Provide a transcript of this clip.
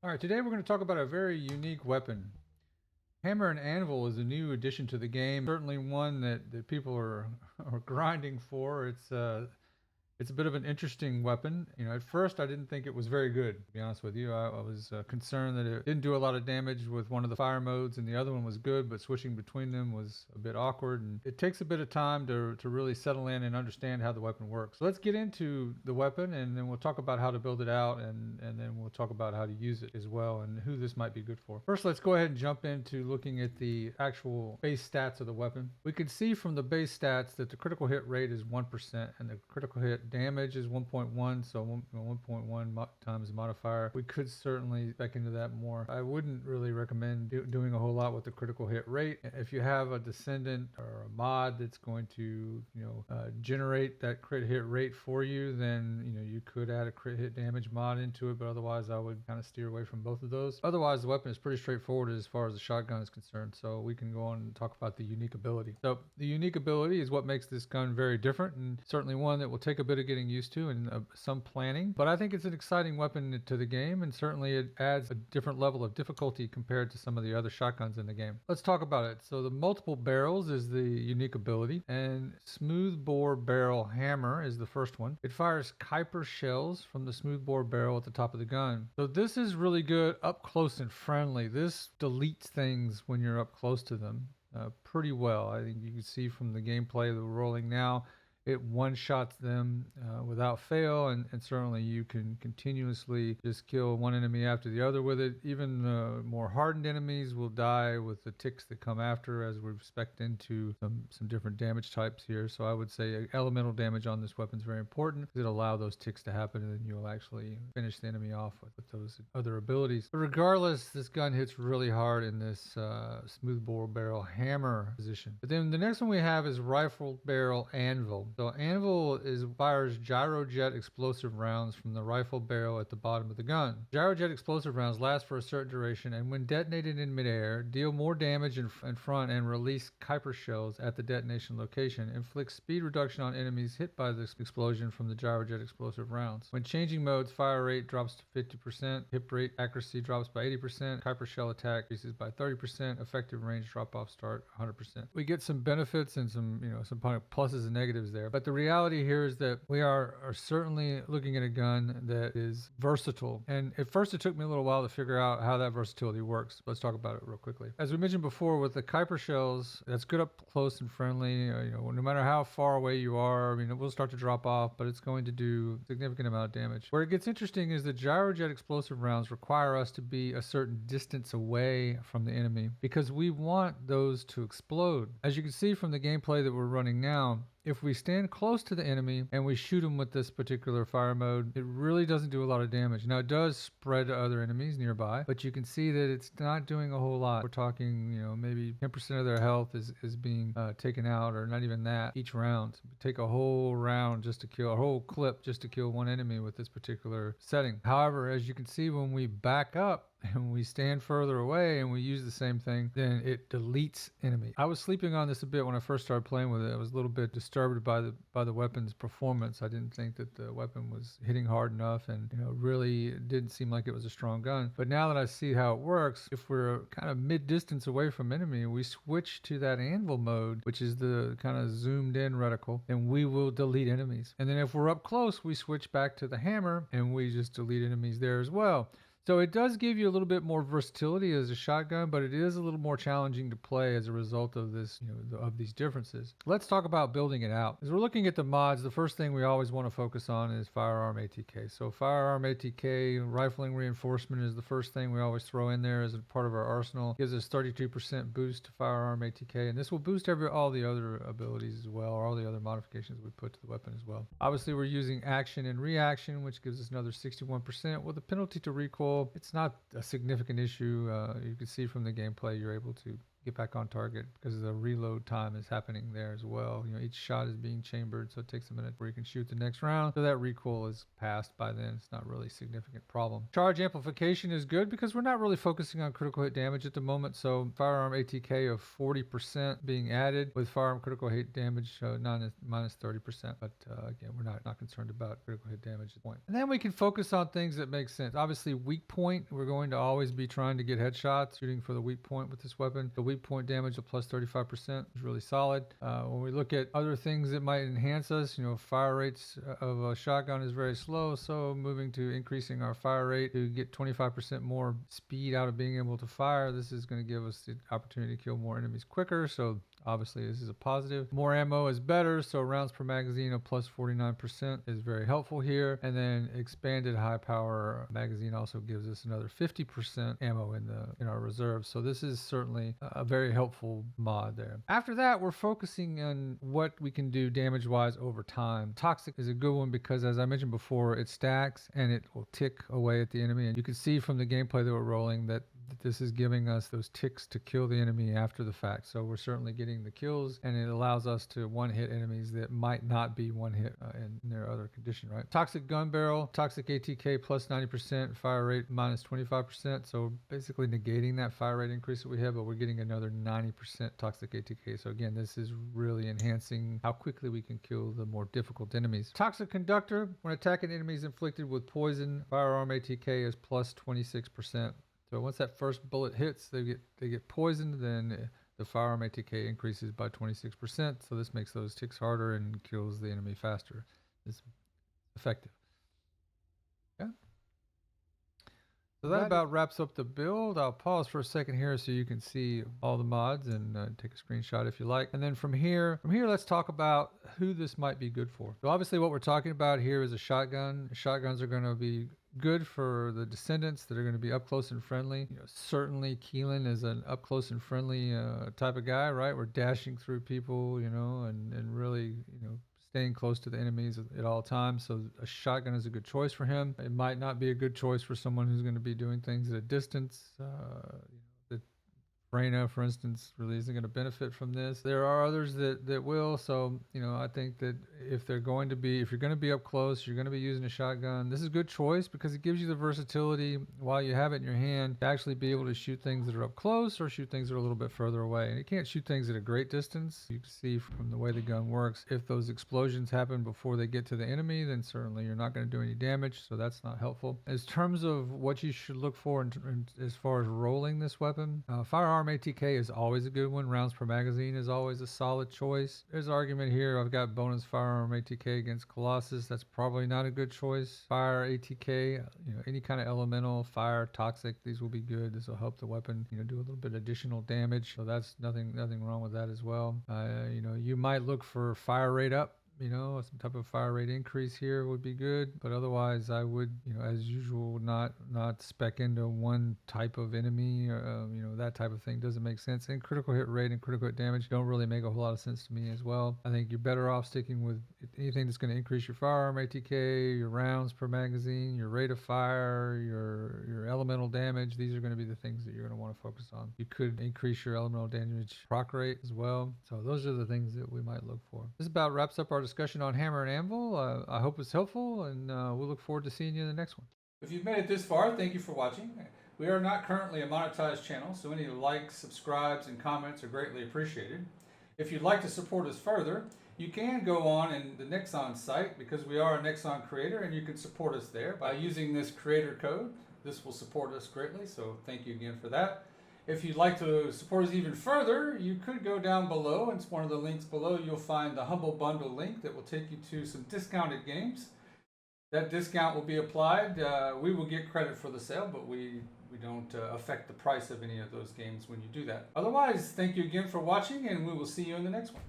All right, today we're going to talk about a very unique weapon. Hammer and Anvil is a new addition to the game. Certainly one that people are grinding for. It's a bit of an interesting weapon. At first I didn't think it was very good, to be honest with you. I was concerned that it didn't do a lot of damage with one of the fire modes and the other one was good, but switching between them was a bit awkward. And it takes a bit of time to really settle in and understand how the weapon works. So let's get into the weapon and then we'll talk about how to build it out and then we'll talk about how to use it as well and who this might be good for. First, let's go ahead and jump into looking at the actual base stats of the weapon. We can see from the base stats that the critical hit rate is 1% and the critical hit damage is 1.1, so 1.1 times the modifier. We could certainly back into that more. I wouldn't really recommend doing a whole lot with the critical hit rate. If you have a descendant or a mod that's going to generate that crit hit rate for you, then you could add a crit hit damage mod into it, but otherwise I would kind of steer away from both of those. Otherwise, the weapon is pretty straightforward as far as the shotgun is concerned, so we can go on and talk about the unique ability. So the unique ability is what makes this gun very different, and certainly one that will take a bit of getting used to and some planning, but I think it's an exciting weapon to the game, and certainly it adds a different level of difficulty compared to some of the other shotguns in the game. Let's talk about it. So the multiple barrels is the unique ability, and smooth bore barrel hammer is the first one. It fires Kuiper shells from the smooth bore barrel at the top of the gun. So this is really good up close and friendly. This deletes things when you're up close to them pretty well. I think you can see from the gameplay that we're rolling now, it one-shots them without fail, and certainly you can continuously just kill one enemy after the other with it. Even more hardened enemies will die with the ticks that come after, as we've spec'd into some different damage types here. So I would say elemental damage on this weapon is very important because it'll allow those ticks to happen, and then you'll actually finish the enemy off with those other abilities. But regardless, this gun hits really hard in this smooth bore barrel hammer position. But then the next one we have is rifle barrel anvil. So Anvil fires gyrojet explosive rounds from the rifle barrel at the bottom of the gun. Gyrojet explosive rounds last for a certain duration, and when detonated in midair, deal more damage in front and release Kuiper shells at the detonation location. Inflict speed reduction on enemies hit by this explosion from the gyrojet explosive rounds. When changing modes, fire rate drops to 50%, hit rate accuracy drops by 80%, Kuiper shell attack increases by 30%, effective range drop off start 100%. We get some benefits and some pluses and negatives there. But the reality here is that we are certainly looking at a gun that is versatile. And at first it took me a little while to figure out how that versatility works. Let's talk about it real quickly. As we mentioned before, with the Kuiper shells, that's good up close and friendly. No matter how far away you are, it will start to drop off, but it's going to do a significant amount of damage. Where it gets interesting is the gyrojet explosive rounds require us to be a certain distance away from the enemy because we want those to explode. As you can see from the gameplay that we're running now, if we stand close to the enemy and we shoot them with this particular fire mode, it really doesn't do a lot of damage. Now, it does spread to other enemies nearby, but you can see that it's not doing a whole lot. We're talking, maybe 10% of their health is being taken out, or not even that, each round. Take a whole round just to kill, a whole clip just to kill one enemy with this particular setting. However, as you can see, when we back up, and we stand further away and we use the same thing, then it deletes enemy. I was sleeping on this a bit when I first started playing with it. I was a little bit disturbed by the weapon's performance. I didn't think that the weapon was hitting hard enough, and really didn't seem like it was a strong gun. But now that I see how it works, if we're kind of mid-distance away from enemy, we switch to that anvil mode, which is the kind of zoomed in reticle, and we will delete enemies. And then if we're up close, we switch back to the hammer and we just delete enemies there as well. So it does give you a little bit more versatility as a shotgun, but it is a little more challenging to play as a result of this, of these differences. Let's talk about building it out. As we're looking at the mods, the first thing we always want to focus on is firearm ATK. So firearm ATK, rifling reinforcement is the first thing we always throw in there as a part of our arsenal. It gives us 32% boost to firearm ATK, and this will boost all the other abilities as well, or all the other modifications we put to the weapon as well. Obviously, we're using action and reaction, which gives us another 61%. With a penalty to recoil, it's not a significant issue. You can see from the gameplay you're able to get back on target because the reload time is happening there as well. Each shot is being chambered, so it takes a minute where you can shoot the next round. So that recoil is passed by then. It's not really a significant problem. Charge amplification is good because we're not really focusing on critical hit damage at the moment. So firearm ATK of 40% being added with firearm critical hit damage minus 30%. But again, we're not concerned about critical hit damage at this point. And then we can focus on things that make sense. Obviously, weak point, we're going to always be trying to get headshots, shooting for the weak point with this weapon. The weak point damage of plus 35% is really solid. When we look at other things that might enhance us, fire rates of a shotgun is very slow, so moving to increasing our fire rate to get 25% more speed out of being able to fire. This is going to give us the opportunity to kill more enemies quicker, so obviously this is a positive. More ammo is better, so rounds per magazine of plus 49% is very helpful here. And then expanded high power magazine also gives us another 50% ammo in our reserve. So this is certainly a very helpful mod there. After that, we're focusing on what we can do damage wise over time. Toxic is a good one because, as I mentioned before, it stacks and it will tick away at the enemy. And you can see from the gameplay that we're rolling that this is giving us those ticks to kill the enemy after the fact. So we're certainly getting the kills, and it allows us to one-hit enemies that might not be one-hit in their other condition, right? Toxic gun barrel, toxic ATK plus 90%, fire rate minus 25%. So basically negating that fire rate increase that we have, but we're getting another 90% toxic ATK. So again, this is really enhancing how quickly we can kill the more difficult enemies. Toxic conductor, when attacking enemies inflicted with poison, firearm ATK is plus 26%. So once that first bullet hits, they get poisoned, then the firearm ATK increases by 26%. So this makes those ticks harder and kills the enemy faster. It's effective. Yeah. So that about wraps up the build. I'll pause for a second here so you can see all the mods and take a screenshot if you like. And then from here, let's talk about who this might be good for. So obviously what we're talking about here is a shotgun. Shotguns are going to be good for the descendants that are going to be up close and friendly. Certainly Keelan is an up close and friendly type of guy, right? We're dashing through people, and really, staying close to the enemies at all times. So a shotgun is a good choice for him. It might not be a good choice for someone who's going to be doing things at a distance. Reyna, for instance, really isn't going to benefit from this. There are others that will. So, I think that if you're going to be up close, you're going to be using a shotgun. This is a good choice because it gives you the versatility while you have it in your hand to actually be able to shoot things that are up close or shoot things that are a little bit further away. And you can't shoot things at a great distance. You can see from the way the gun works, if those explosions happen before they get to the enemy, then certainly you're not going to do any damage. So that's not helpful. In terms of what you should look for as far as rolling this weapon, firearm ATK is always a good one. Rounds per magazine is always a solid choice. There's an argument here. I've got bonus firearm ATK against Colossus. That's probably not a good choice. Fire ATK, any kind of elemental, fire, toxic, these will be good. This will help the weapon, do a little bit additional damage. So that's nothing wrong with that as well. You might look for fire rate up. Some type of fire rate increase here would be good, but otherwise I would, as usual, not spec into one type of enemy, or, that type of thing doesn't make sense. And critical hit rate and critical hit damage don't really make a whole lot of sense to me as well. I think you're better off sticking with anything that's going to increase your firearm ATK, your rounds per magazine, your rate of fire, your elemental damage. These are going to be the things that you're going to want to focus on. You could increase your elemental damage proc rate as well. So those are the things that we might look for. This about wraps up our discussion on Hammer and Anvil. I hope it's helpful, and we'll look forward to seeing you in the next one. If you've made it this far, thank you for watching. We are not currently a monetized channel, so any likes, subscribes, and comments are greatly appreciated. If you'd like to support us further, you can go on in the Nexon site because we are a Nexon creator, and you can support us there by using this creator code. This will support us greatly, so thank you again for that. If you'd like to support us even further, you could go down below. It's one of the links below. You'll find the Humble Bundle link that will take you to some discounted games. That discount will be applied. We will get credit for the sale, but we don't affect the price of any of those games when you do that. Otherwise, thank you again for watching, and we will see you in the next one.